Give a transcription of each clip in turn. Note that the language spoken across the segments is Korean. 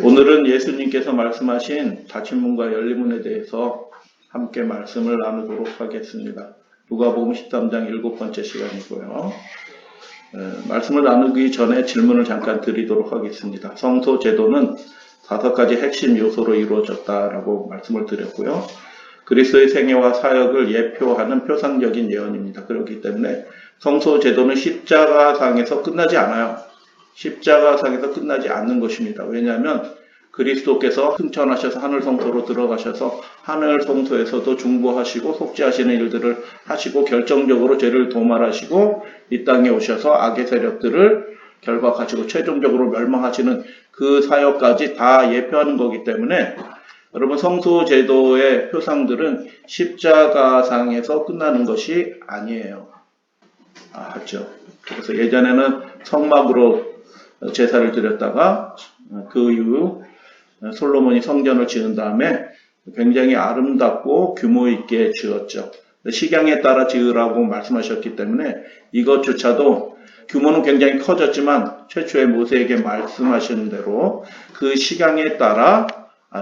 오늘은 예수님께서 말씀하신 닫힌 문과 열린 문에 대해서 함께 말씀을 나누도록 하겠습니다. 누가복음 13장 7번째 시간이고요. 말씀을 나누기 전에 질문을 잠깐 드리도록 하겠습니다. 성소 제도는 5가지 핵심 요소로 이루어졌다라고 말씀을 드렸고요. 그리스도의 생애와 사역을 예표하는 표상적인 예언입니다. 그렇기 때문에 성소 제도는 십자가상에서 끝나지 않아요. 십자가상에서 끝나지 않는 것입니다. 왜냐하면 그리스도께서 승천하셔서 하늘 성소로 들어가셔서 하늘 성소에서도 중보하시고 속죄하시는 일들을 하시고 결정적으로 죄를 도말하시고 이 땅에 오셔서 악의 세력들을 결박하시고 최종적으로 멸망하시는 그 사역까지 다 예표하는 거기 때문에 여러분 성소 제도의 표상들은 십자가상에서 끝나는 것이 아니에요. 맞죠? 그래서 예전에는 성막으로 제사를 드렸다가 그 이후 솔로몬이 성전을 지은 다음에 굉장히 아름답고 규모 있게 지었죠. 식양에 따라 지으라고 말씀하셨기 때문에 이것조차도 규모는 굉장히 커졌지만 최초에 모세에게 말씀하신 대로 그 식양에 따라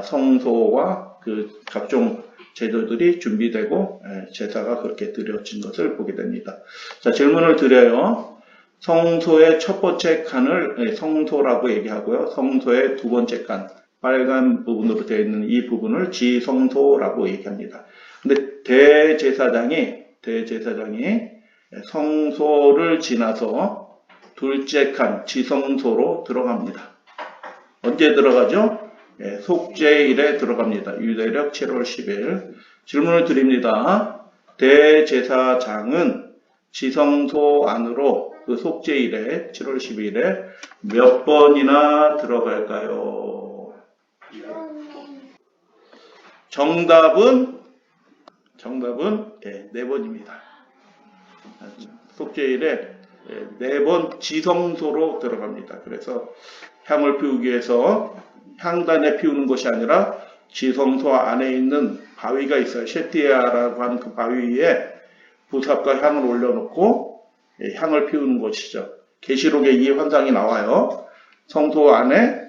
성소와 그 각종 제도들이 준비되고 제사가 그렇게 드려진 것을 보게 됩니다. 자, 질문을 드려요. 성소의 첫 번째 칸을 성소라고 얘기하고요. 성소의 두 번째 칸, 빨간 부분으로 되어 있는 이 부분을 지성소라고 얘기합니다. 근데 대제사장이 성소를 지나서 둘째 칸, 지성소로 들어갑니다. 언제 들어가죠? 속죄일에 들어갑니다. 유대력 7월 10일. 질문을 드립니다. 대제사장은 지성소 안으로 그 속죄일에 7월 10일에 몇 번이나 들어갈까요? 정답은 4번입니다. 속죄일에 4번 지성소로 들어갑니다. 그래서 향을 피우기 위해서 향단에 피우는 것이 아니라 지성소 안에 있는 바위가 있어요. 셰티아라고 하는 그 바위 위에 부삽과 향을 올려놓고 향을 피우는 것이죠. 계시록에 이 환상이 나와요. 성소 안에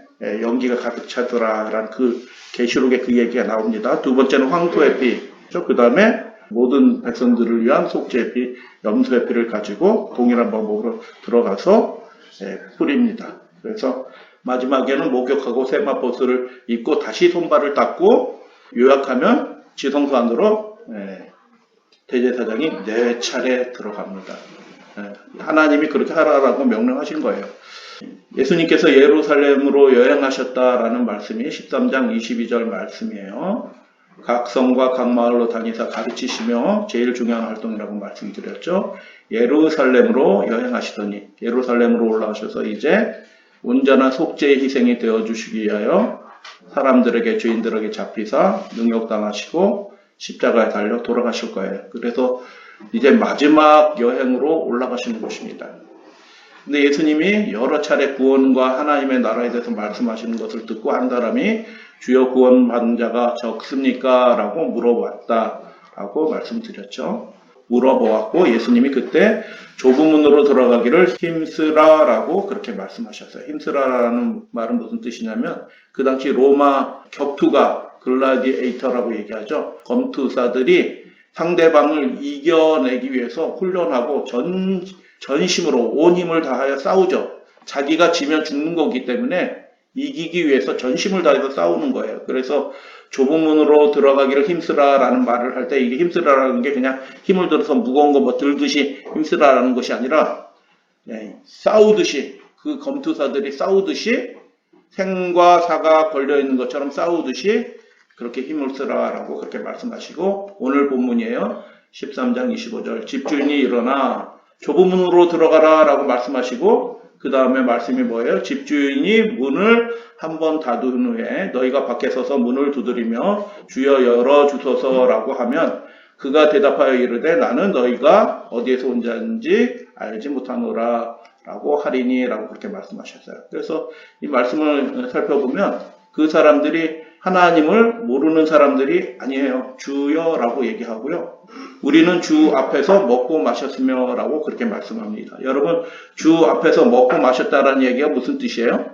연기가 가득 차더라라는 그 계시록에 그 얘기가 나옵니다. 두 번째는 황소의 피, 그 다음에 모든 백성들을 위한 속죄의 피, 염소의 피를 가지고 동일한 방법으로 들어가서 뿌립니다. 그래서 마지막에는 목욕하고 세마포스를 입고 다시 손발을 닦고 요약하면 지성소 안으로 대제사장이 4차례 들어갑니다. 하나님이 그렇게 하라고 명령하신 거예요. 예수님께서 예루살렘으로 여행하셨다라는 말씀이 13장 22절 말씀이에요. 각 성과 각 마을로 다니사 가르치시며 제일 중요한 활동이라고 말씀드렸죠. 예루살렘으로 여행하시더니 예루살렘으로 올라가셔서 이제 온전한 속죄의 희생이 되어주시기 위하여 사람들에게 죄인들에게 잡히사 능욕당하시고 십자가에 달려 돌아가실 거예요. 그래서 이제 마지막 여행으로 올라가시는 것입니다. 근데 예수님이 여러 차례 구원과 하나님의 나라에 대해서 말씀하시는 것을 듣고 한 사람이 주여 구원 받은 자가 적습니까? 라고 물어봤다라고 말씀드렸죠. 물어보았고 예수님이 그때 좁은 문으로 들어가기를 힘쓰라라고 그렇게 말씀하셨어요. 힘쓰라라는 말은 무슨 뜻이냐면 그 당시 로마 격투가 글라디에이터라고 얘기하죠. 검투사들이 상대방을 이겨내기 위해서 훈련하고 전심으로 온 힘을 다하여 싸우죠. 자기가 지면 죽는 거기 때문에 이기기 위해서 전심을 다해서 싸우는 거예요. 그래서 좁은 문으로 들어가기를 힘쓰라라는 말을 할 때 이게 힘쓰라라는 게 그냥 힘을 들어서 무거운 거 뭐 들듯이 힘쓰라라는 것이 아니라 싸우듯이 그 검투사들이 싸우듯이 생과 사가 걸려있는 것처럼 싸우듯이 그렇게 힘을 쓰라라고 그렇게 말씀하시고 오늘 본문이에요. 13장 25절 집주인이 일어나 좁은 문으로 들어가라 라고 말씀하시고 그 다음에 말씀이 뭐예요? 집주인이 문을 한번 닫은 후에 너희가 밖에 서서 문을 두드리며 주여 열어주소서 라고 하면 그가 대답하여 이르되 나는 너희가 어디에서 온 자인지 알지 못하노라 라고 하리니 라고 그렇게 말씀하셨어요. 그래서 이 말씀을 살펴보면 그 사람들이 하나님을 모르는 사람들이 아니에요. 주여 라고 얘기하고요. 우리는 주 앞에서 먹고 마셨으며 라고 그렇게 말씀합니다. 여러분 주 앞에서 먹고 마셨다라는 얘기가 무슨 뜻이에요?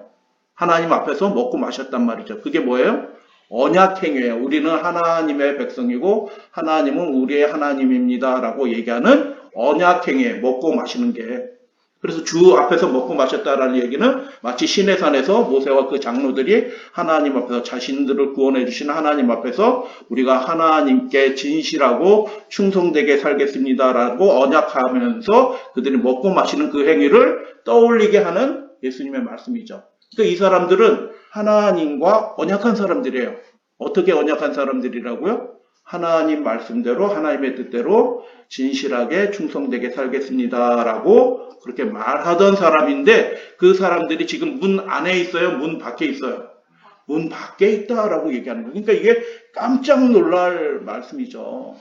하나님 앞에서 먹고 마셨단 말이죠. 그게 뭐예요? 언약행위예요. 우리는 하나님의 백성이고 하나님은 우리의 하나님입니다 라고 얘기하는 언약행위에 먹고 마시는 게, 그래서 주 앞에서 먹고 마셨다라는 얘기는 마치 시내산에서 모세와 그 장로들이 하나님 앞에서 자신들을 구원해 주신 하나님 앞에서 우리가 하나님께 진실하고 충성되게 살겠습니다라고 언약하면서 그들이 먹고 마시는 그 행위를 떠올리게 하는 예수님의 말씀이죠. 그러니까 이 사람들은 하나님과 언약한 사람들이에요. 어떻게 언약한 사람들이라고요? 하나님 말씀대로 하나님의 뜻대로 진실하게 충성되게 살겠습니다라고 그렇게 말하던 사람인데, 그 사람들이 지금 문 안에 있어요? 문 밖에 있어요? 문 밖에 있다라고 얘기하는 거예요. 그러니까 이게 깜짝 놀랄 말씀이죠.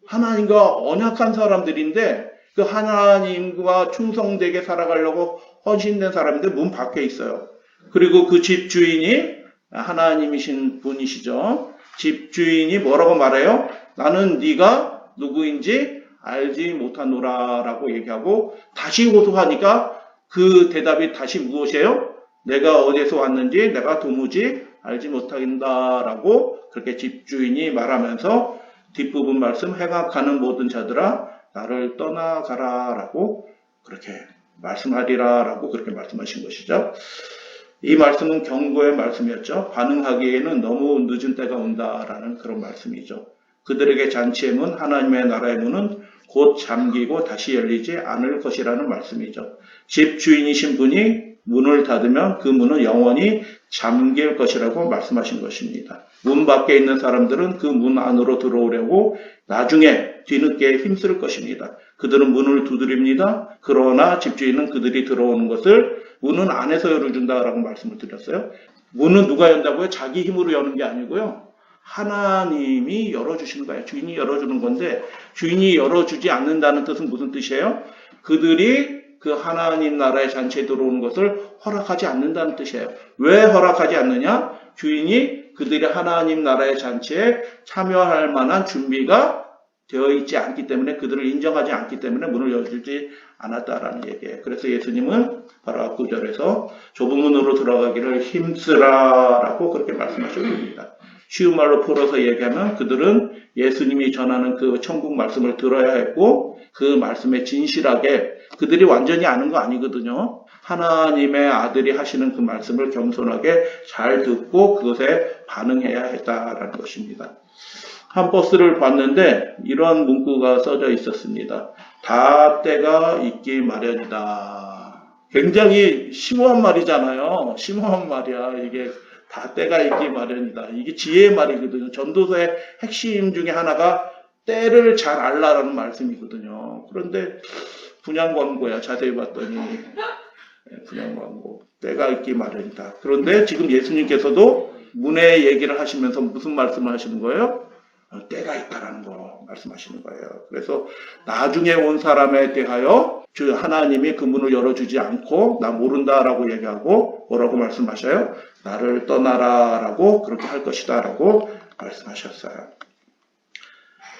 하나님과 언약한 사람들인데 그 하나님과 충성되게 살아가려고 헌신된 사람인데 문 밖에 있어요. 그리고 그 집주인이 하나님이신 분이시죠. 집주인이 뭐라고 말해요? 나는 네가 누구인지 알지 못하노라 라고 얘기하고, 다시 호소하니까 그 대답이 다시 무엇이에요? 내가 어디서 왔는지 내가 도무지 알지 못한다 라고 그렇게 집주인이 말하면서 뒷부분 말씀, 행악하는 모든 자들아 나를 떠나가라 라고 그렇게 말씀하리라 라고 그렇게 말씀하신 것이죠. 이 말씀은 경고의 말씀이었죠. 반응하기에는 너무 늦은 때가 온다라는 그런 말씀이죠. 그들에게 잔치의 문, 하나님의 나라의 문은 곧 잠기고 다시 열리지 않을 것이라는 말씀이죠. 집 주인이신 분이 문을 닫으면 그 문은 영원히 잠길 것이라고 말씀하신 것입니다. 문 밖에 있는 사람들은 그 문 안으로 들어오려고 나중에 뒤늦게 힘쓸 것입니다. 그들은 문을 두드립니다. 그러나 집주인은 그들이 들어오는 것을 문은 안에서 열어준다라고 말씀을 드렸어요. 문은 누가 연다고요? 자기 힘으로 여는 게 아니고요. 하나님이 열어주시는 거예요. 주인이 열어주는 건데, 주인이 열어주지 않는다는 뜻은 무슨 뜻이에요? 그들이 그 하나님 나라의 잔치에 들어오는 것을 허락하지 않는다는 뜻이에요. 왜 허락하지 않느냐? 주인이 그들이 하나님 나라의 잔치에 참여할 만한 준비가 되어 있지 않기 때문에, 그들을 인정하지 않기 때문에 문을 열어주지 않았다라는 얘기예요. 그래서 예수님은 바로 9절에서 좁은 문으로 들어가기를 힘쓰라라고 그렇게 말씀하셨습니다. 쉬운 말로 풀어서 얘기하면 그들은 예수님이 전하는 그 천국 말씀을 들어야 했고, 그 말씀에 진실하게, 그들이 완전히 아는 거 아니거든요. 하나님의 아들이 하시는 그 말씀을 겸손하게 잘 듣고 그것에 반응해야 했다라는 것입니다. 한 버스를 봤는데 이런 문구가 써져 있었습니다. 다 때가 있기 마련이다. 굉장히 심오한 말이잖아요. 심오한 말이야. 이게 다 때가 있기 마련이다. 이게 지혜의 말이거든요. 전도서의 핵심 중에 하나가 때를 잘 알라라는 말씀이거든요. 그런데 분양 광고야. 자세히 봤더니 분양 광고. 때가 있기 마련이다. 그런데 지금 예수님께서도 문의 얘기를 하시면서 무슨 말씀을 하시는 거예요? 때가 있다라는 거 말씀하시는 거예요. 그래서 나중에 온 사람에 대하여 주 하나님이 그 문을 열어주지 않고 나 모른다라고 얘기하고 뭐라고 말씀하셔요? 나를 떠나라라고 그렇게 할 것이다라고 말씀하셨어요.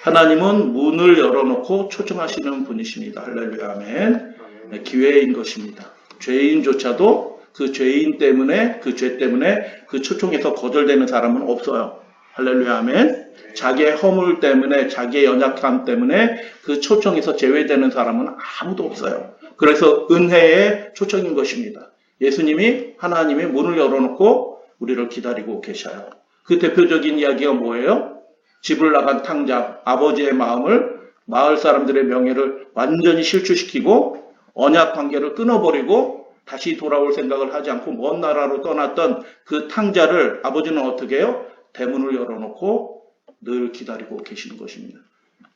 하나님은 문을 열어놓고 초청하시는 분이십니다. 할렐루야 아멘. 네, 기회인 것입니다. 죄인조차도 그 죄인 때문에, 그 죄 때문에 그 초청에서 거절되는 사람은 없어요. 할렐루야 아멘. 자기의 허물 때문에, 자기의 연약함 때문에 그 초청에서 제외되는 사람은 아무도 없어요. 그래서 은혜의 초청인 것입니다. 예수님이, 하나님이 문을 열어놓고 우리를 기다리고 계셔요. 그 대표적인 이야기가 뭐예요? 집을 나간 탕자, 아버지의 마음을, 마을 사람들의 명예를 완전히 실추시키고 언약 관계를 끊어버리고 다시 돌아올 생각을 하지 않고 먼 나라로 떠났던 그 탕자를 아버지는 어떻게 해요? 대문을 열어놓고 늘 기다리고 계시는 것입니다.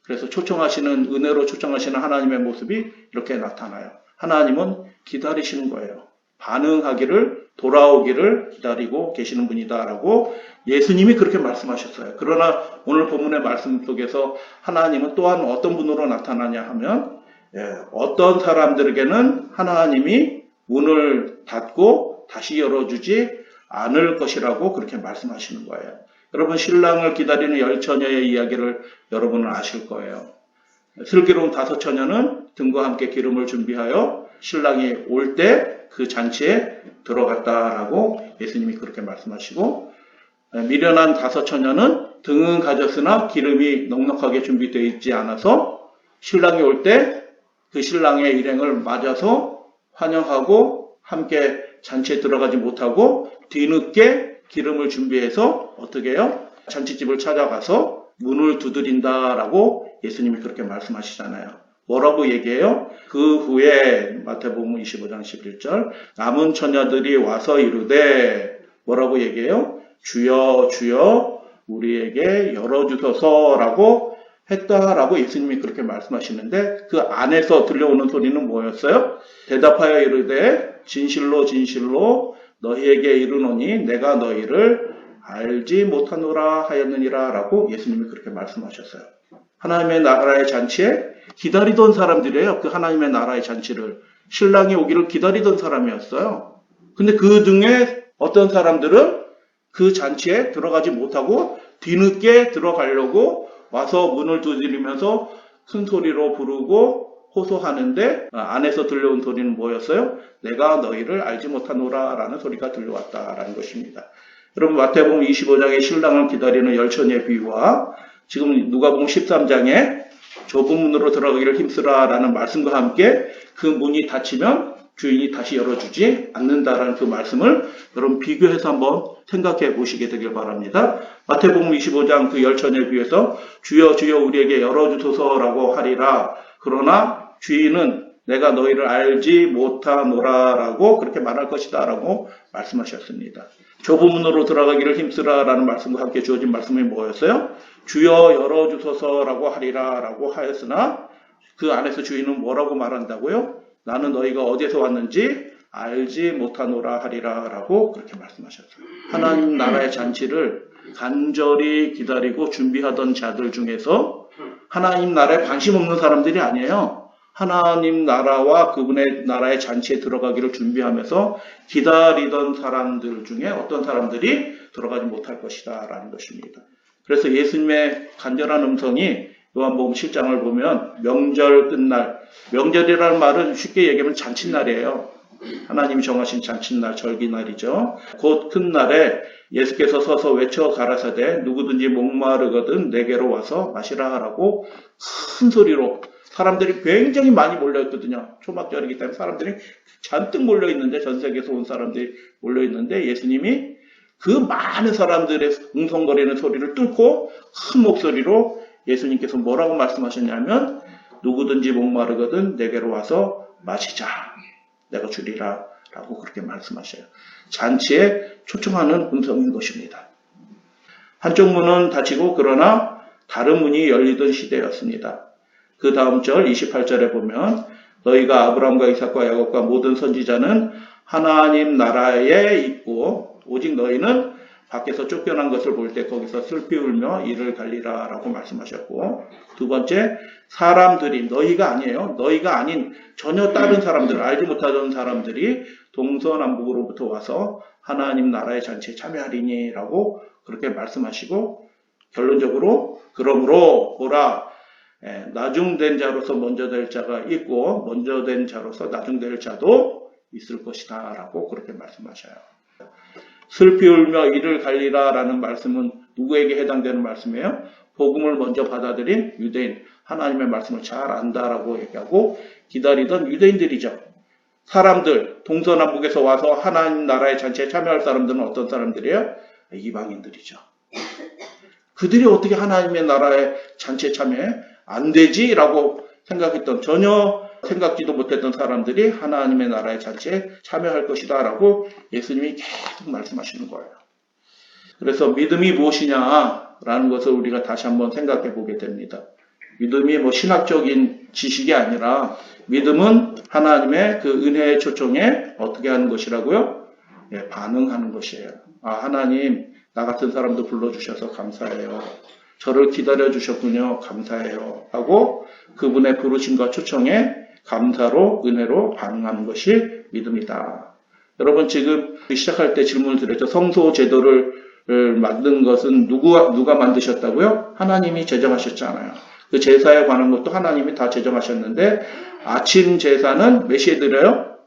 그래서 초청하시는, 은혜로 초청하시는 하나님의 모습이 이렇게 나타나요. 하나님은 기다리시는 거예요. 반응하기를, 돌아오기를 기다리고 계시는 분이다라고 예수님이 그렇게 말씀하셨어요. 그러나 오늘 본문의 말씀 속에서 하나님은 또한 어떤 분으로 나타나냐 하면, 어떤 사람들에게는 하나님이 문을 닫고 다시 열어주지 않을 것이라고 그렇게 말씀하시는 거예요. 여러분, 신랑을 기다리는 10처녀의 이야기를 여러분은 아실 거예요. 슬기로운 5처녀는 등과 함께 기름을 준비하여 신랑이 올 때 그 잔치에 들어갔다라고 예수님이 그렇게 말씀하시고, 미련한 다섯 처녀는 등은 가졌으나 기름이 넉넉하게 준비되어 있지 않아서 신랑이 올 때 그 신랑의 일행을 맞아서 환영하고 함께 잔치에 들어가지 못하고 뒤늦게 기름을 준비해서 어떻게 해요? 잔치집을 찾아가서 문을 두드린다라고 예수님이 그렇게 말씀하시잖아요. 뭐라고 얘기해요? 그 후에 마태복음 25장 11절 남은 처녀들이 와서 이르되 뭐라고 얘기해요? 주여 주여 우리에게 열어주소서라고 했다라고 예수님이 그렇게 말씀하시는데, 그 안에서 들려오는 소리는 뭐였어요? 대답하여 이르되 진실로 진실로 너희에게 이르노니 내가 너희를 알지 못하노라 하였느니라 라고 예수님이 그렇게 말씀하셨어요. 하나님의 나라의 잔치에 기다리던 사람들이에요. 그 하나님의 나라의 잔치를 신랑이 오기를 기다리던 사람이었어요. 근데 그 중에 어떤 사람들은 그 잔치에 들어가지 못하고 뒤늦게 들어가려고 와서 문을 두드리면서 큰 소리로 부르고 호소하는데, 안에서 들려온 소리는 뭐였어요? 내가 너희를 알지 못하노라 라는 소리가 들려왔다라는 것입니다. 여러분, 마태복음 25장의 신랑을 기다리는 열처녀의 비유와 지금 누가복음 13장에 좁은 문으로 들어가기를 힘쓰라 라는 말씀과 함께 그 문이 닫히면 주인이 다시 열어주지 않는다라는 그 말씀을 여러분 비교해서 한번 생각해 보시게 되길 바랍니다. 마태복음 25장 그 열처녀에 비해서 주여 주여 우리에게 열어주소서라고 하리라. 그러나 주인은 내가 너희를 알지 못하노라라고 그렇게 말할 것이다 라고 말씀하셨습니다. 좁은 문으로 들어가기를 힘쓰라 라는 말씀과 함께 주어진 말씀이 뭐였어요? 주여 열어주소서라고 하리라 라고 하였으나 그 안에서 주인은 뭐라고 말한다고요? 나는 너희가 어디서 왔는지 알지 못하노라 하리라 라고 그렇게 말씀하셨어요. 하나님 나라의 잔치를 간절히 기다리고 준비하던 자들 중에서 하나님 나라에 관심 없는 사람들이 아니에요. 하나님 나라와 그분의 나라의 잔치에 들어가기를 준비하면서 기다리던 사람들 중에 어떤 사람들이 들어가지 못할 것이다 라는 것입니다. 그래서 예수님의 간절한 음성이 요한복음 7장을 보면 명절 끝날, 명절이라는 말은 쉽게 얘기하면 잔칫날이에요. 하나님이 정하신 잔칫날, 절기날이죠. 곧 큰 날에 예수께서 서서 외쳐 가라사대 누구든지 목마르거든 내게로 와서 마시라 하라고 큰 소리로, 사람들이 굉장히 많이 몰려있거든요. 초막절이기 때문에 사람들이 잔뜩 몰려있는데, 전 세계에서 온 사람들이 몰려있는데 예수님이 그 많은 사람들의 웅성거리는 소리를 뚫고 큰 목소리로 예수님께서 뭐라고 말씀하셨냐면 누구든지 목마르거든 내게로 와서 마시자, 내가 주리라 라고 그렇게 말씀하셔요. 잔치에 초청하는 음성인 것입니다. 한쪽 문은 닫히고 그러나 다른 문이 열리던 시대였습니다. 그 다음 절 28절에 보면 너희가 아브라함과 이삭과 야곱과 모든 선지자는 하나님 나라에 있고 오직 너희는 밖에서 쫓겨난 것을 볼 때 거기서 슬피 울며 이를 갈리라 라고 말씀하셨고, 두 번째, 사람들이, 너희가 아니에요. 너희가 아닌 전혀 다른 사람들, 알지 못하던 사람들이 동서남북으로부터 와서 하나님 나라의 잔치에 참여하리니 라고 그렇게 말씀하시고, 결론적으로 그러므로 보라, 나중된 자로서 먼저 될 자가 있고 먼저 된 자로서 나중될 자도 있을 것이다 라고 그렇게 말씀하셔요. 슬피 울며 이를 갈리라 라는 말씀은 누구에게 해당되는 말씀이에요? 복음을 먼저 받아들인 유대인, 하나님의 말씀을 잘 안다라고 얘기하고 기다리던 유대인들이죠. 사람들, 동서남북에서 와서 하나님 나라의 잔치에 참여할 사람들은 어떤 사람들이에요? 이방인들이죠. 그들이 어떻게 하나님의 나라의 잔치에 참여해? 안 되지? 라고 생각했던, 전혀 생각지도 못했던 사람들이 하나님의 나라의 잔치에 참여할 것이다 라고 예수님이 계속 말씀하시는 거예요. 그래서 믿음이 무엇이냐 라는 것을 우리가 다시 한번 생각해 보게 됩니다. 믿음이 신학적인 지식이 아니라 믿음은 하나님의 그 은혜의 초청에 어떻게 하는 것이라고요? 반응하는 것이에요. 하나님 나 같은 사람도 불러주셔서 감사해요. 저를 기다려주셨군요. 감사해요. 하고 그분의 부르심과 초청에 감사로 은혜로 반응하는 것이 믿음이다. 여러분 지금 시작할 때 질문을 드렸죠. 성소 제도를 만든 것은 누가 만드셨다고요? 하나님이 제정하셨잖아요. 그 제사에 관한 것도 하나님이 다 제정하셨는데 아침 제사는 몇 시에 드려요?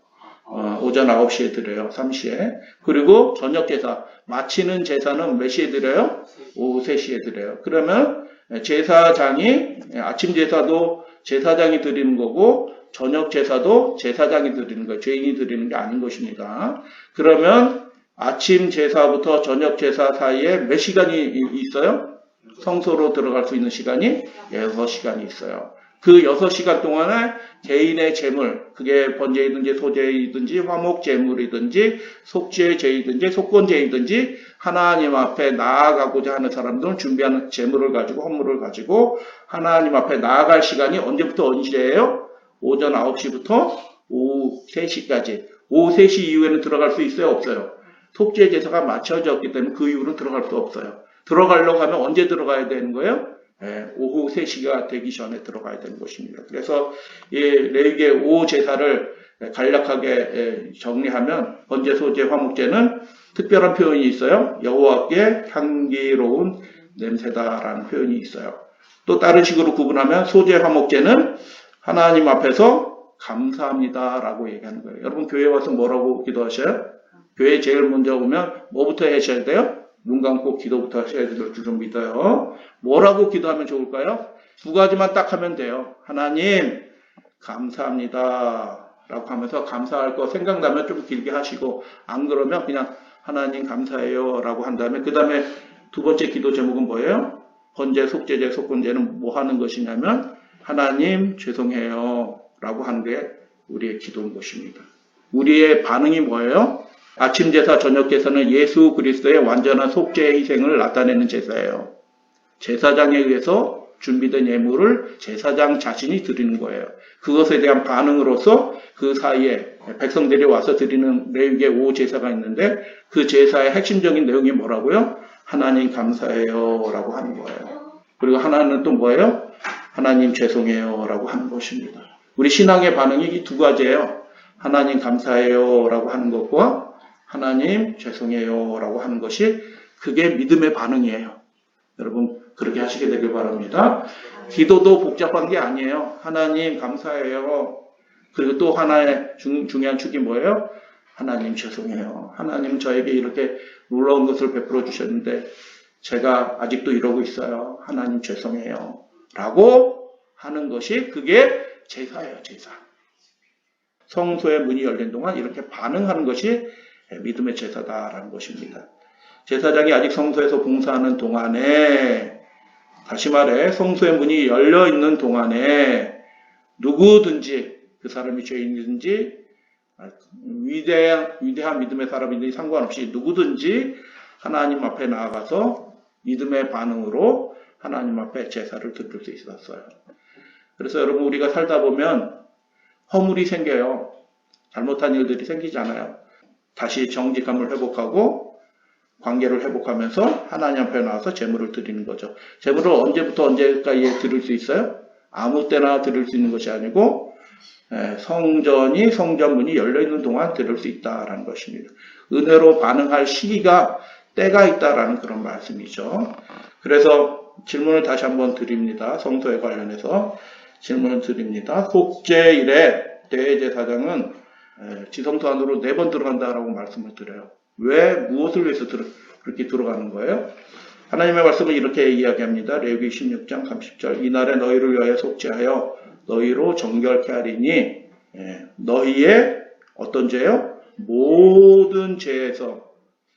오전 9시에 드려요. 3시에. 그리고 저녁 제사, 마치는 제사는 몇 시에 드려요? 오후 3시에 드려요. 그러면 제사장이 아침 제사도 제사장이 드리는 거고 저녁 제사도 제사장이 드리는 거예요. 죄인이 드리는 게 아닌 것입니다. 그러면 아침 제사부터 저녁 제사 사이에 몇 시간이 있어요? 성소로 들어갈 수 있는 시간이 6시간이 있어요. 그 6시간 동안에 개인의 재물, 그게 번제이든지 소제이든지 화목제물이든지 속죄제이든지 속건제이든지 하나님 앞에 나아가고자 하는 사람들은 준비하는 재물을 가지고 헌물을 가지고 하나님 앞에 나아갈 시간이 언제부터 언제예요? 오전 9시부터 오후 3시까지. 오후 3시 이후에는 들어갈 수 있어요? 없어요? 속죄 제사가 맞춰졌기 때문에 그 이후로는 들어갈 수 없어요. 들어가려고 하면 언제 들어가야 되는 거예요? 오후 3시가 되기 전에 들어가야 되는 것입니다. 그래서 이 레위기의 5 제사를 간략하게 정리하면 번제, 소제, 화목제는 특별한 표현이 있어요. 여호와께 향기로운 냄새다라는 표현이 있어요. 또 다른 식으로 구분하면 소제, 화목제는 하나님 앞에서 감사합니다라고 얘기하는 거예요. 여러분 교회 와서 뭐라고 기도하셔요? 교회 제일 먼저 오면 뭐부터 하셔야 돼요? 눈 감고 기도부터 하셔야 될 줄 믿어요. 뭐라고 기도하면 좋을까요? 2가지만 딱 하면 돼요. 하나님 감사합니다 라고 하면서 감사할 거 생각나면 좀 길게 하시고 안 그러면 그냥 하나님 감사해요 라고 한 다음에 그 다음에 2번째 기도 제목은 뭐예요? 번제, 속죄제, 속건제는 뭐 하는 것이냐면 하나님 죄송해요 라고 하는 게 우리의 기도인 것입니다. 우리의 반응이 뭐예요? 아침 제사, 저녁 제사는 예수 그리스도의 완전한 속죄의 희생을 나타내는 제사예요. 제사장에 의해서 준비된 예물을 제사장 자신이 드리는 거예요. 그것에 대한 반응으로서 그 사이에 백성들이 와서 드리는 레위기의 5 제사가 있는데 그 제사의 핵심적인 내용이 뭐라고요? 하나님 감사해요 라고 하는 거예요. 그리고 하나는 또 뭐예요? 하나님 죄송해요 라고 하는 것입니다. 우리 신앙의 반응이 이 2가지예요. 하나님 감사해요 라고 하는 것과 하나님 죄송해요 라고 하는 것이 그게 믿음의 반응이에요. 여러분 그렇게 하시게 되길 바랍니다. 기도도 복잡한 게 아니에요. 하나님 감사해요. 그리고 또 하나의 중요한 축이 뭐예요? 하나님 죄송해요. 하나님 저에게 이렇게 놀라운 것을 베풀어 주셨는데 제가 아직도 이러고 있어요. 하나님 죄송해요 라고 하는 것이 그게 제사예요. 제사. 성소의 문이 열린 동안 이렇게 반응하는 것이 믿음의 제사다라는 것입니다. 제사장이 아직 성소에서 봉사하는 동안에, 다시 말해 성소의 문이 열려 있는 동안에 누구든지 그 사람이 죄인이든지 위대한 믿음의 사람이든지 상관없이 누구든지 하나님 앞에 나아가서 믿음의 반응으로 하나님 앞에 제사를 드릴 수 있었어요. 그래서 여러분 우리가 살다 보면 허물이 생겨요. 잘못한 일들이 생기잖아요. 다시 정직함을 회복하고 관계를 회복하면서 하나님 앞에 나와서 제물을 드리는 거죠. 제물을 언제부터 언제까지에 드릴 수 있어요? 아무 때나 드릴 수 있는 것이 아니고 성전 문이 열려있는 동안 드릴 수 있다라는 것입니다. 은혜로 반응할 시기가 때가 있다라는 그런 말씀이죠. 그래서 질문을 다시 한번 드립니다. 성소에 관련해서 질문을 드립니다. 속죄일에 대제사장은 지성소 안으로 4번 들어간다라고 말씀을 드려요. 왜? 무엇을 위해서 그렇게 들어가는 거예요? 하나님의 말씀은 이렇게 이야기합니다. 레위기 16장 30절 이날에 너희를 위하여 속죄하여 너희로 정결케 하리니 너희의 어떤 죄요? 모든 죄에서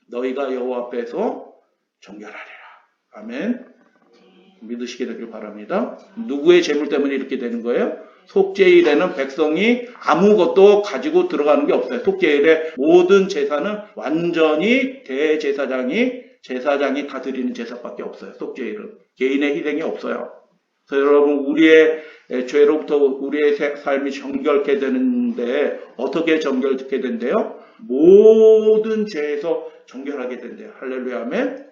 너희가 여호와 앞에서 정결하리라. 아멘. 믿으시게 되길 바랍니다. 누구의 재물 때문에 이렇게 되는 거예요? 속죄일에는 백성이 아무것도 가지고 들어가는 게 없어요. 속죄일에 모든 제사는 완전히 제사장이 다 드리는 제사밖에 없어요. 속죄일은 개인의 희생이 없어요. 그래서 여러분 우리의 죄로부터 우리의 삶이 정결케 되는데 어떻게 정결케 된대요? 모든 죄에서 정결하게 된대요. 할렐루야 아멘.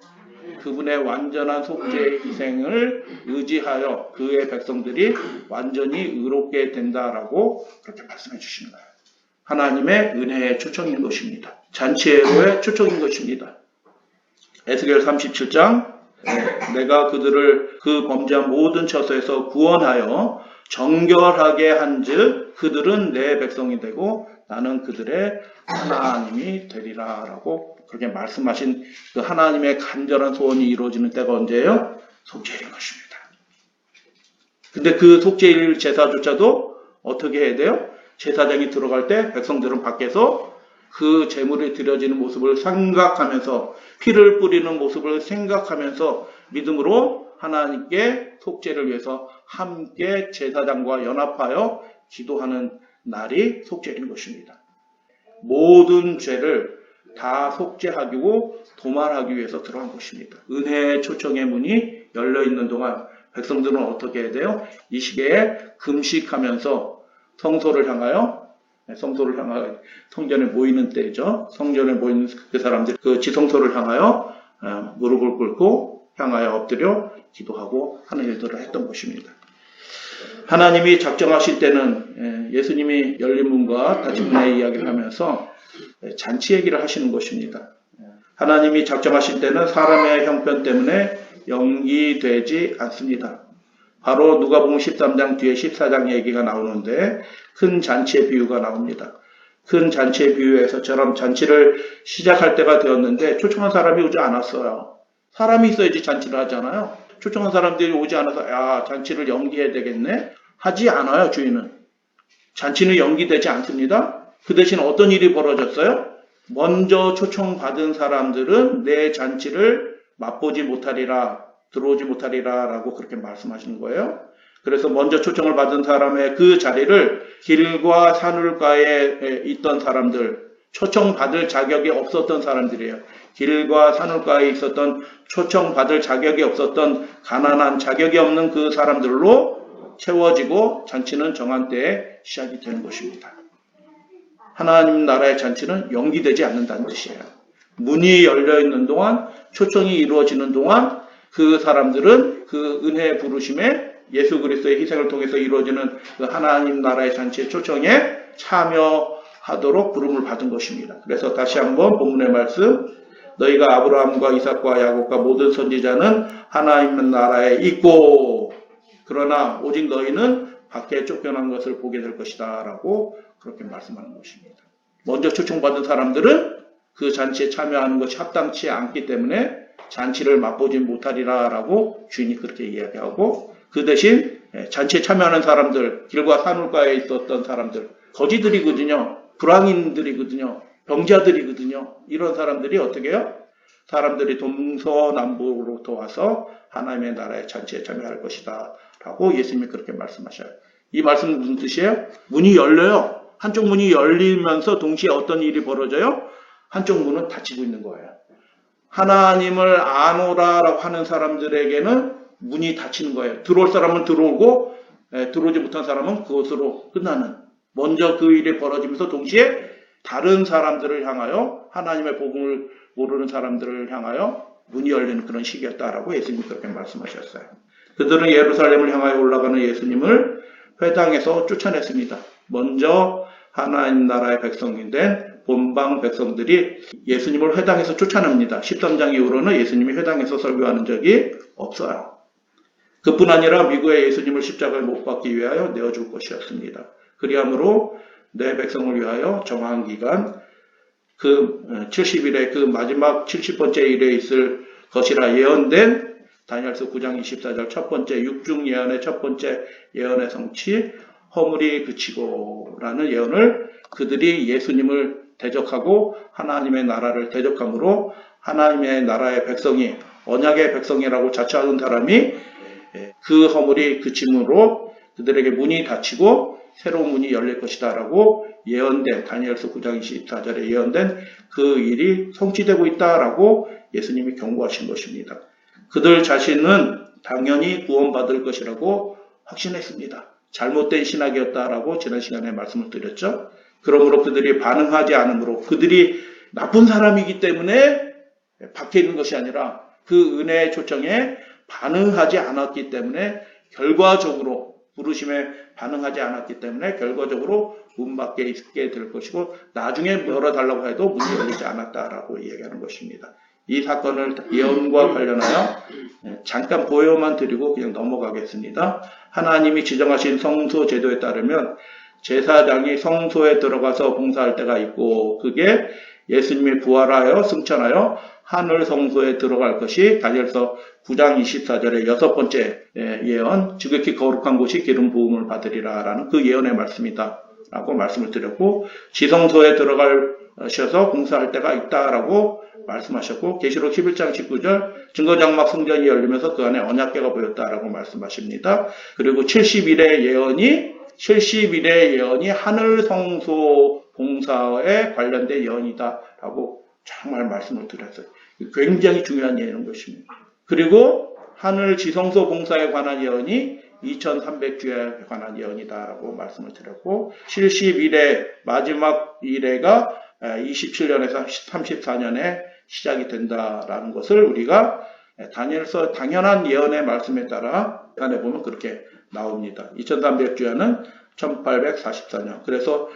그분의 완전한 속죄의 희생을 의지하여 그의 백성들이 완전히 의롭게 된다라고 그렇게 말씀해 주시는 거예요. 하나님의 은혜의 초청인 것입니다. 잔치의 초청인 것입니다. 에스겔 37장 내가 그들을 그 범죄한 모든 처소에서 구원하여 정결하게 한즉 그들은 내 백성이 되고 나는 그들의 하나님이 되리라 라고 그렇게 말씀하신 그 하나님의 간절한 소원이 이루어지는 때가 언제예요? 속죄일인 것입니다. 근데 그 속죄일 제사조차도 어떻게 해야 돼요? 제사장이 들어갈 때 백성들은 밖에서 그 제물이 드려지는 모습을 생각하면서 피를 뿌리는 모습을 생각하면서 믿음으로 하나님께 속죄를 위해서 함께 제사장과 연합하여 기도하는 날이 속죄인 것입니다. 모든 죄를 다 속죄하고 도말하기 위해서 들어간 것입니다. 은혜의 초청의 문이 열려있는 동안 백성들은 어떻게 해야 돼요? 이 시기에 금식하면서 성전을 향하여 성전에 모이는 때죠. 성전에 모이는 그 사람들이 그 지성소를 향하여 무릎을 꿇고 향하여 엎드려 기도하고 하는 일들을 했던 것입니다. 하나님이 작정하실 때는 예수님이 열린 문과 닫힌 문의 이야기를 하면서 잔치 얘기를 하시는 것입니다. 하나님이 작정하실 때는 사람의 형편 때문에 연기되지 않습니다. 바로 누가복음 13장 뒤에 14장 얘기가 나오는데 큰 잔치의 비유가 나옵니다. 큰 잔치의 비유에서처럼 잔치를 시작할 때가 되었는데 초청한 사람이 오지 않았어요. 사람이 있어야지 잔치를 하잖아요. 초청한 사람들이 오지 않아서 잔치를 연기해야 되겠네? 하지 않아요. 주인은. 잔치는 연기되지 않습니다. 그 대신 어떤 일이 벌어졌어요? 먼저 초청받은 사람들은 내 잔치를 맛보지 못하리라, 들어오지 못하리라 라고 그렇게 말씀하시는 거예요. 그래서 먼저 초청을 받은 사람의 그 자리를 길과 산울가에 있던 사람들, 초청받을 자격이 없었던 사람들이에요. 길과 산울가에 있었던 초청받을 자격이 없었던 가난한 자격이 없는 그 사람들로 채워지고 잔치는 정한 때에 시작이 되는 것입니다. 하나님 나라의 잔치는 연기되지 않는다는 뜻이에요. 문이 열려있는 동안, 초청이 이루어지는 동안 그 사람들은 그 은혜의 부르심에 예수 그리스도의 희생을 통해서 이루어지는 그 하나님 나라의 잔치의 초청에 참여하도록 부름을 받은 것입니다. 그래서 다시 한번 본문의 말씀, 너희가 아브라함과 이삭과 야곱과 모든 선지자는 하나님 나라에 있고 그러나 오직 너희는 밖에 쫓겨난 것을 보게 될 것이다 라고 그렇게 말씀하는 것입니다. 먼저 초청받은 사람들은 그 잔치에 참여하는 것이 합당치 않기 때문에 잔치를 맛보지 못하리라 라고 주인이 그렇게 이야기하고 그 대신 잔치에 참여하는 사람들, 길과 산울가에 있었던 사람들, 거지들이거든요. 불황인들이거든요. 병자들이거든요. 이런 사람들이 어떻게 해요? 사람들이 동서남북으로부터 와서 하나님의 나라의 잔치에 참여할 것이다 라고 예수님이 그렇게 말씀하셔요. 이 말씀은 무슨 뜻이에요? 문이 열려요. 한쪽 문이 열리면서 동시에 어떤 일이 벌어져요? 한쪽 문은 닫히고 있는 거예요. 하나님을 아노라라고 하는 사람들에게는 문이 닫히는 거예요. 들어올 사람은 들어오고 들어오지 못한 사람은 그것으로 끝나는. 먼저 그 일이 벌어지면서 동시에 다른 사람들을 향하여 하나님의 복음을 모르는 사람들을 향하여 문이 열리는 그런 시기였다라고 예수님이 그렇게 말씀하셨어요. 그들은 예루살렘을 향하여 올라가는 예수님을 회당에서 쫓아냈습니다. 먼저 하나님 나라의 백성이 된 본방 백성들이 예수님을 회당에서 쫓아냅니다. 13장 이후로는 예수님이 회당에서 설교하는 적이 없어요. 그뿐 아니라 미국에 예수님을 십자가에 못 박기 위하여 내어줄 것이었습니다. 그리함으로 내 백성을 위하여 정한 기간 그 70일의 그 마지막 70번째 일에 있을 것이라 예언된 다니엘서 9장 24절 첫 번째 육중 예언의 첫 번째 예언의 성취 허물이 그치고 라는 예언을 그들이 예수님을 대적하고 하나님의 나라를 대적함으로 하나님의 나라의 백성이 언약의 백성이라고 자처하는 사람이 그 허물이 그침으로 그들에게 문이 닫히고 새로운 문이 열릴 것이다 라고 예언된 다니엘서 9장 24절에 예언된 그 일이 성취되고 있다라고 예수님이 경고하신 것입니다. 그들 자신은 당연히 구원받을 것이라고 확신했습니다. 잘못된 신학이었다라고 지난 시간에 말씀을 드렸죠. 그러므로 그들이 반응하지 않으므로 그들이 나쁜 사람이기 때문에 밖에 있는 것이 아니라 그 은혜의 초청에 반응하지 않았기 때문에 결과적으로 부르심에 반응하지 않았기 때문에 결과적으로 문 밖에 있게 될 것이고 나중에 열어달라고 해도 문이 열리지 않았다라고 얘기하는 것입니다. 이 사건을 예언과 관련하여 잠깐 보여만 드리고 그냥 넘어가겠습니다. 하나님이 지정하신 성소 제도에 따르면 제사장이 성소에 들어가서 봉사할 때가 있고, 그게 예수님이 부활하여 승천하여 하늘 성소에 들어갈 것이 다니엘서 9장 24절의 6번째 예언, 지극히 거룩한 곳이 기름 부음을 받으리라 라는 그 예언의 말씀이다 라고 말씀을 드렸고, 지성소에 들어가셔서 봉사할 때가 있다라고 말씀하셨고, 계시록 11장 19절 증거장막 성전이 열리면서 그 안에 언약궤가 보였다라고 말씀하십니다. 그리고 70일의 예언이 하늘 성소 봉사에 관련된 예언이다라고 정말 말씀을 드렸어요. 굉장히 중요한 예언인 것입니다. 그리고 하늘 지성소 봉사에 관한 예언이 2300주에 관한 예언이다라고 말씀을 드렸고, 70일의 마지막 일회가 27년에서 34년에 시작이 된다라는 것을 우리가 다니엘서 당연한 예언의 말씀에 따라 안에 보면 그렇게 나옵니다. 2300주야는 1844년. 그래서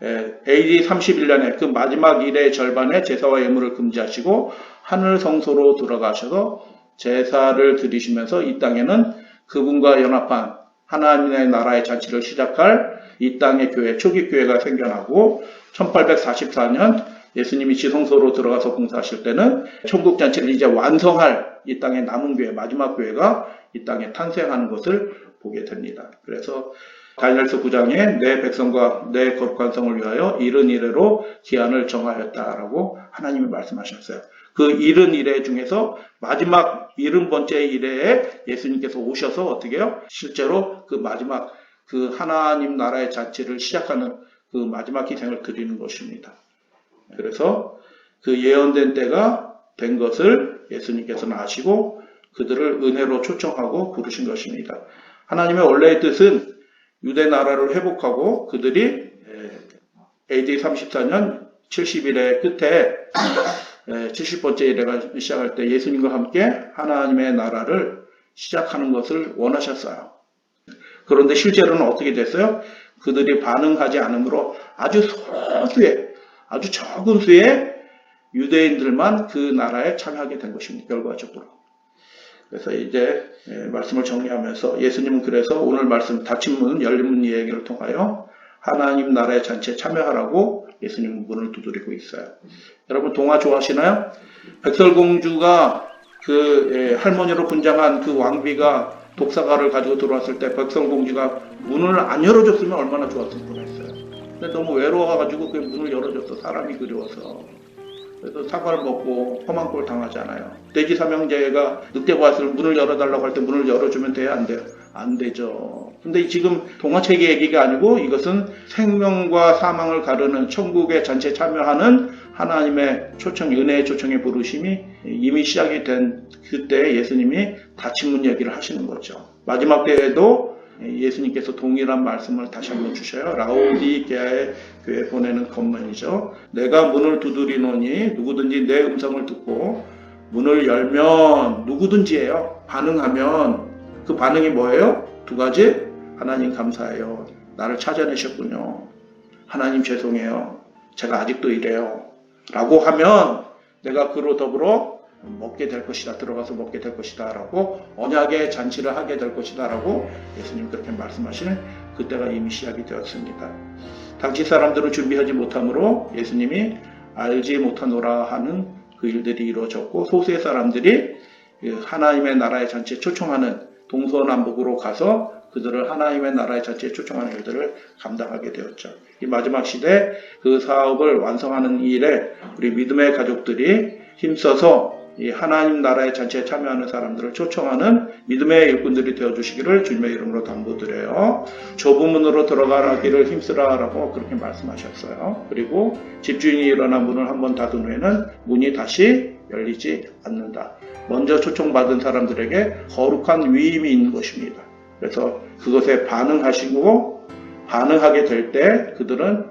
AD 31년에 그 마지막 일의 절반에 제사와 예물을 금지하시고 하늘 성소로 들어가셔서 제사를 드리시면서 이 땅에는 그분과 연합한 하나님의 나라의 잔치를 시작할 이 땅의 교회, 초기 교회가 생겨나고, 1844년 예수님이 지성소로 들어가서 봉사하실 때는 천국 잔치를 이제 완성할 이 땅의 남은 교회, 마지막 교회가 이 땅에 탄생하는 것을 보게 됩니다. 그래서 다니엘서 9장에 내 백성과 내 거룩한 성을 위하여 이른 이래로 기한을 정하였다라고 하나님이 말씀하셨어요. 그 이른 이래 중에서 마지막 70번째 이래에 예수님께서 오셔서 어떻게 해요? 실제로 그 마지막 그 하나님 나라의 잔치를 시작하는 그 마지막 희생을 드리는 것입니다. 그래서 그 예언된 때가 된 것을 예수님께서는 아시고 그들을 은혜로 초청하고 부르신 것입니다. 하나님의 원래의 뜻은 유대 나라를 회복하고 그들이 AD 34년 70일의 끝에 70번째 일회가 시작할 때 예수님과 함께 하나님의 나라를 시작하는 것을 원하셨어요. 그런데 실제로는 어떻게 됐어요? 그들이 반응하지 않으므로 아주 소수의, 아주 적은 수의 유대인들만 그 나라에 참여하게 된 것입니다. 결과적으로. 그래서 이제 말씀을 정리하면서 예수님은 그래서 오늘 말씀 닫힌 문, 열린 문 이야기를 통하여 하나님 나라의 잔치에 참여하라고 예수님은 문을 두드리고 있어요. 여러분 동화 좋아하시나요? 백설공주가 그 할머니로 분장한 그 왕비가 독사가를 가지고 들어왔을 때 백설공주가 문을 안 열어줬으면 얼마나 좋았을 뻔했어요. 근데 너무 외로워가지고 그 문을 열어줬어. 사람이 그리워서. 그래서 사과를 먹고 험한 꼴 당하잖아요. 돼지 삼형제가 늑대가 왔을 때 문을 열어달라고 할 때 문을 열어주면 돼요? 안 돼요? 안 되죠. 근데 지금 동화책의 얘기가 아니고 이것은 생명과 사망을 가르는 천국의 잔치에 참여하는 하나님의 초청, 은혜의 초청의 부르심이 이미 시작이 된 그때 예수님이 닫힌 문 얘기를 하시는 거죠. 마지막 때에도 예수님께서 동일한 말씀을 다시 한번 주셔요. 라오디게아의 교회에 보내는 검문이죠. 내가 문을 두드리노니 누구든지 내 음성을 듣고 문을 열면 누구든지예요. 반응하면 그 반응이 뭐예요? 두 가지. 하나님 감사해요. 나를 찾아내셨군요. 하나님 죄송해요. 제가 아직도 이래요. 라고 하면 내가 그로 더불어 먹게 될 것이다. 들어가서 먹게 될 것이다. 라고 언약의 잔치를 하게 될 것이다. 라고 예수님 그렇게 말씀하시는 그때가 이미 시작이 되었습니다. 당시 사람들은 준비하지 못함으로 예수님이 알지 못하노라 하는 그 일들이 이루어졌고 소수의 사람들이 하나님의 나라의 잔치에 초청하는 동서남북으로 가서 그들을 하나님의 나라의 잔치에 초청하는 일들을 감당하게 되었죠. 이 마지막 시대 그 사업을 완성하는 일에 우리 믿음의 가족들이 힘써서 이 하나님 나라의 잔치에 참여하는 사람들을 초청하는 믿음의 일꾼들이 되어주시기를 주님의 이름으로 당부드려요. 좁은 문으로 들어가기를 힘쓰라라고 그렇게 말씀하셨어요. 그리고 집주인이 일어나 문을 한번 닫은 후에는 문이 다시 열리지 않는다. 먼저 초청받은 사람들에게 거룩한 위임이 있는 것입니다. 그래서 그것에 반응하게 될 때 그들은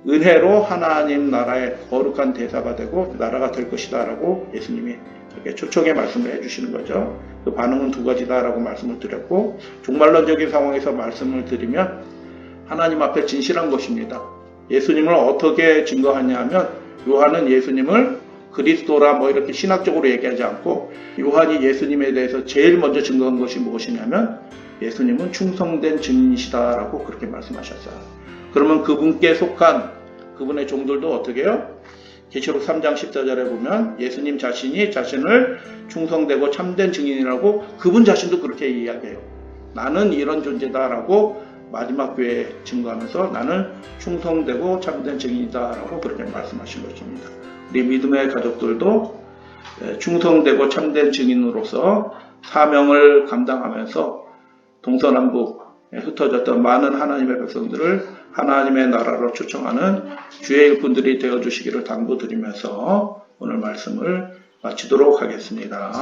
은혜로 하나님 나라의 거룩한 대사가 되고 나라가 될 것이다 라고 예수님이 이렇게 초청의 말씀을 해주시는 거죠. 그 반응은 두 가지다 라고 말씀을 드렸고 종말론적인 상황에서 말씀을 드리면 하나님 앞에 진실한 것입니다. 예수님을 어떻게 증거하냐 하면 요한은 예수님을 그리스도라 뭐 이렇게 신학적으로 얘기하지 않고 요한이 예수님에 대해서 제일 먼저 증거한 것이 무엇이냐면 예수님은 충성된 증인이시다라고 그렇게 말씀하셨어요. 그러면 그분께 속한 그분의 종들도 어떻게 해요? 계시록 3장 14절에 보면 예수님 자신이 자신을 충성되고 참된 증인이라고 그분 자신도 그렇게 이야기해요. 나는 이런 존재다라고 마지막 교회에 증거하면서 나는 충성되고 참된 증인이다라고 그렇게 말씀하신 것입니다. 우리 믿음의 가족들도 충성되고 참된 증인으로서 사명을 감당하면서 동서남북에 흩어졌던 많은 하나님의 백성들을 하나님의 나라로 초청하는 주의 일꾼들이 되어주시기를 당부드리면서 오늘 말씀을 마치도록 하겠습니다.